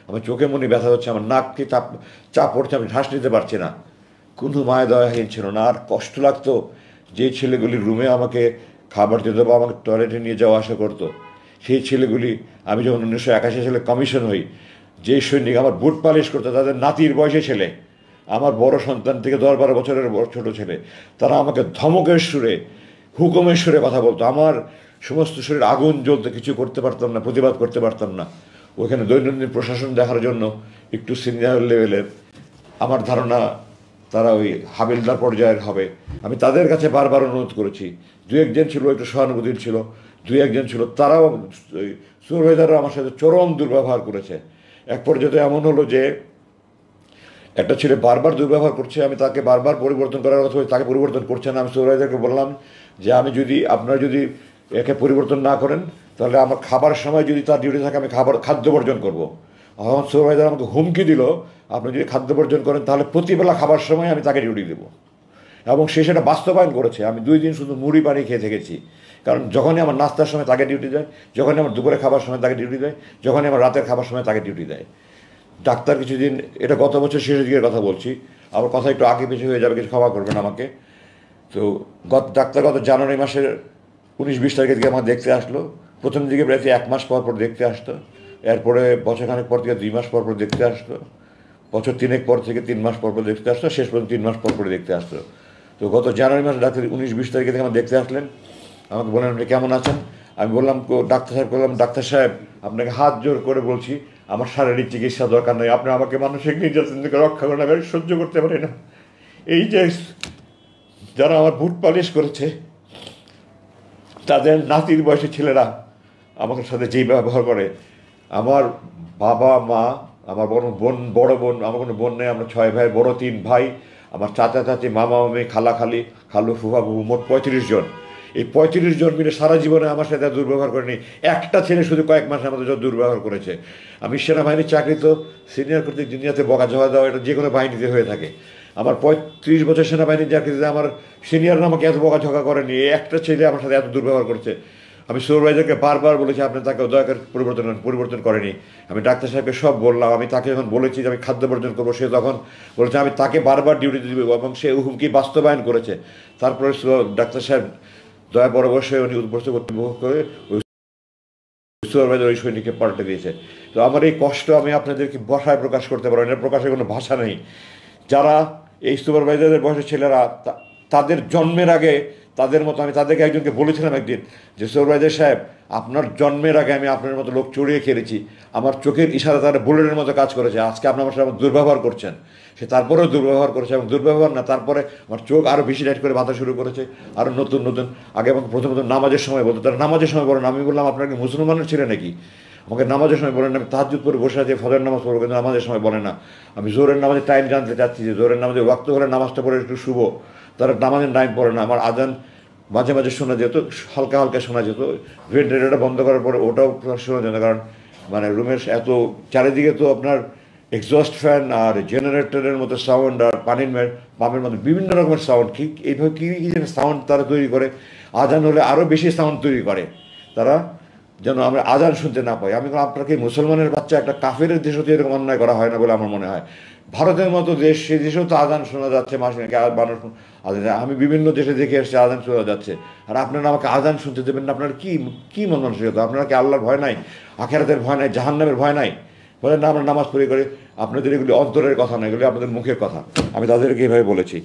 আমার চোখে মনে ব্যথা হচ্ছে, আমার নাককে চাপ চাপ পড়ছে, আমি শ্বাস নিতে পারছি না। কোনো মায়া দয়াহীন ছিল না। আর কষ্ট লাগতো যে ছেলেগুলি রুমে আমাকে খাবার দিত বা আমাকে টয়লেটে নিয়ে যাওয়া আসা করতো, সেই ছেলেগুলি, আমি যখন 1981 সালে কমিশন হই, যে সৈনিক আমার বুট পালিশ করতো তাদের নাতির বয়সী ছেলে, আমার বড় সন্তান থেকে 10-12 বছরের ছোট ছেলে, তারা আমাকে ধমকের সুরে, হুকুমের সুরে কথা বলতো। আমার সমস্ত শরীর আগুন জ্বলতে, কিছু করতে পারতাম না, প্রতিবাদ করতে পারতাম না। ওখানে দৈনন্দিন প্রশাসন দেখার জন্য একটু সিনিয়র লেভেলের, আমার ধারণা তারা ওই হাবিলদার পর্যায়ের হবে। আমি তাদের কাছে বারবার অনুরোধ করেছি। দু একজন ছিল একটু সহানুভূতির ছিল, দু একজন ছিল তারাও, সুপারভাইজাররা আমার সাথে চরম দুর্ব্যবহার করেছে। এক পর্যায়ে এমন হলো যে একটা ছেলে বারবার দুর্ব্যবহার করছে, আমি তাকে বারবার পরিবর্তন করার কথা বলছি, তাকে পরিবর্তন করছে না। আমি সুপারভাইজারকে বললাম যে আমি যদি, আপনারা যদি একে পরিবর্তন না করেন তাহলে আমার খাবার সময় যদি তার ডিউটি থাকে আমি খাদ্য বর্জন করবো। আমার সুপারভাইজার আমাকে হুমকি দিল, আপনি যদি খাদ্য বর্জন করেন তাহলে প্রতিবেলা খাবার সময় আমি তাকে ডিউটি দেবো। এবং সে সেটা বাস্তবায়ন করেছে। আমি 2 দিন শুধু মুড়ি পানি খেয়ে থেকেছি, কারণ যখনই আমার নাস্তার সময় তাকে ডিউটি দেয়, যখনই আমার দুপুরে খাবার সময় তাকে ডিউটি দেয়, যখনই আমার রাতের খাবার সময় তাকে ডিউটি দেয়। ডাক্তার কিছুদিন, এটা গত বছর শেষের দিকের কথা বলছি, আমার কথা একটু আগে পিছিয়ে হয়ে যাবে, কিছু ক্ষমা করবেন আমাকে। তো ডাক্তার গত জানুয়ারি মাসের 19-20 তারিখের দিকে আমার দেখতে আসলো। প্রথম দিকে প্রায় 1 মাস পর পর দেখতে আসতো, এরপরে বছরখানেক পর থেকে 2 মাস পর পর দেখতে আসতো, বছর 3 পর থেকে 3 মাস পর পর দেখতে আসতো, শেষ পর্যন্ত 3 মাস পর পর দেখতে আসতো। তো গত জানুয়ারি মাসে ডাক্তার 19-20 তারিখে থেকে আমার দেখতে আসলেন, আমাকে বললেন আপনি কেমন আছেন। আমি বললাম, ডাক্তার সাহেব বললাম, ডাক্তার সাহেব আপনাকে হাত জোর করে বলছি আমার শারীরিক চিকিৎসা দরকার নেই, আপনি আমাকে মানসিক নির্যাতন থেকে রক্ষা করেন, আমি সহ্য করতে পারি না। এই যে যারা আমার বুট পালিশ করেছে তাদের নাতির বয়সী ছেলেরা আমার সাথে যেই ব্যবহার করে, আমার বাবা মা, আমার বড় বোন, আমার কোনো বোন নেই, আমরা 6 ভাই, বড় 3 ভাই, আমার চাচা চাচি, মামা মামি, খালা খালি, খালু ফুফা ফুফু, মোট 35 জন। এই 35 জন মিলে সারা জীবনে আমার সাথে দুর্ব্যবহার করেনি। একটা ছেলে শুধু কয়েক মাসে আমাদের যত দুর্ব্যবহার করেছে। আমি সেনাবাহিনীর চাকরি, তো সিনিয়র কর্তৃক দুনিয়াতে বকাঝকা দেওয়া এটা যে কোনো বাহিনীতে হয়ে থাকে। আমার 35 বছর সেনাবাহিনীর চাকরিতে আমার সিনিয়ররা আমাকে এত বকাঝকা করেনি, একটা ছেলে আমার সাথে এত দুর্ব্যবহার করছে। আমি সুপারভাইজারকে বারবার বলেছি আপনি তাকে দয়া করে পরিবর্তন করেনি। আমি ডাক্তার সাহেবকে সব বললাম। আমি তাকে যখন বলেছি যে আমি খাদ্য বর্জন করবো, সে তখন বলেছে আমি তাকে বারবার ডিউটি দেবো, এবং সে হুমকি বাস্তবায়ন করেছে। তারপরে ডাক্তার সাহেব দয়া পরামর্শে উনি উদ্বস্ত কর্তৃপক্ষ করে ওই সুপারভাইজার ওই সৈনিককে পাল্টে দিয়েছে। তো আমার এই কষ্ট আমি আপনাদেরকে ভাষায় প্রকাশ করতে পারবো না, প্রকাশের কোনো ভাষা নেই। যারা এই সুপারভাইজারের বয়সের ছেলেরা, তাদের জন্মের আগে তাদের মতো, আমি তাদেরকে একজনকে বলেছিলাম একদিন যে সুপারভাইজার সাহেব আপনার জন্মের আগে আমি আপনার মতো লোক চড়িয়ে খেলেছি, আমার চোখের ইশারা তারা বুলেটের মতো কাজ করেছে, আজকে আপনি আমার সাথে দুর্ব্যবহার করছেন। সে তারপরেও দুর্ব্যবহার করেছে, এবং দুর্ব্যবহার না, তারপরে আমার চোখ আরও বেশি লাইট করে বাঁধা শুরু করেছে, আরও নতুন নতুন। আগে আমাকে প্রথমত নামাজের সময় বলতো, তারা নামাজের সময় বলেন। আমি বললাম আপনার কি মুসলমানের ছেলে নাকি, আমাকে নামাজের সময় বলেন। আমি তাহাজ্জুদ পরে বসে আছি, ফজর নামাজ পড়বো, কিন্তু নামাজের সময় বলে না। আমি জোরের নামাজের টাইম জানতে চাচ্ছি যে জোরের নামাজে ওয়াক্ত হলে নামাজটা পড়ে একটু শুভ, তারা নামাজের টাইম পড়ে না। আমার আজান মাঝে মাঝে শোনা যেত, হালকা হালকা শোনা যেত, ভেন্টিলেটারটা বন্ধ করার পরে ওটাও শোনা যেত, কারণ মানে রুমের এত চারিদিকে তো আপনার এক্সস্ট ফ্যান আর জেনারেটরের মতো সাউন্ড, আর পানির পাম্পের মতো বিভিন্ন রকমের সাউন্ড, ঠিক এইভাবে কী কী যেন সাউন্ড তারা তৈরি করে। আজান হলে আরও বেশি সাউন্ড তৈরি করে তারা, যেন আমরা আজান শুনতে না পাই। আমি আপনাকে মুসলমানের বাচ্চা, একটা কাফের দেশেও তো এরকম অন্যায় করা হয় না বলে আমার মনে হয়। ভারতের মতো দেশ, সেই দেশেও তো আজান শোনা যাচ্ছে, মানুষ আজান, আমি বিভিন্ন দেশে দেখে এসেছি আজান শোনা যাচ্ছে, আর আপনারা আমাকে আজান শুনতে দেবেন না? আপনার কি কি মন মানসিকতা? আপনারা কি আল্লাহর ভয় নাই, আখেরাতের ভয় নাই, জাহান্নামের ভয় নাই? বলেন না আমরা নামাজ পড়ি করে, আপনাদের এগুলি অন্তরের কথা না, এগুলি আপনাদের মুখের কথা। আমি তাদেরকে এভাবে বলেছি।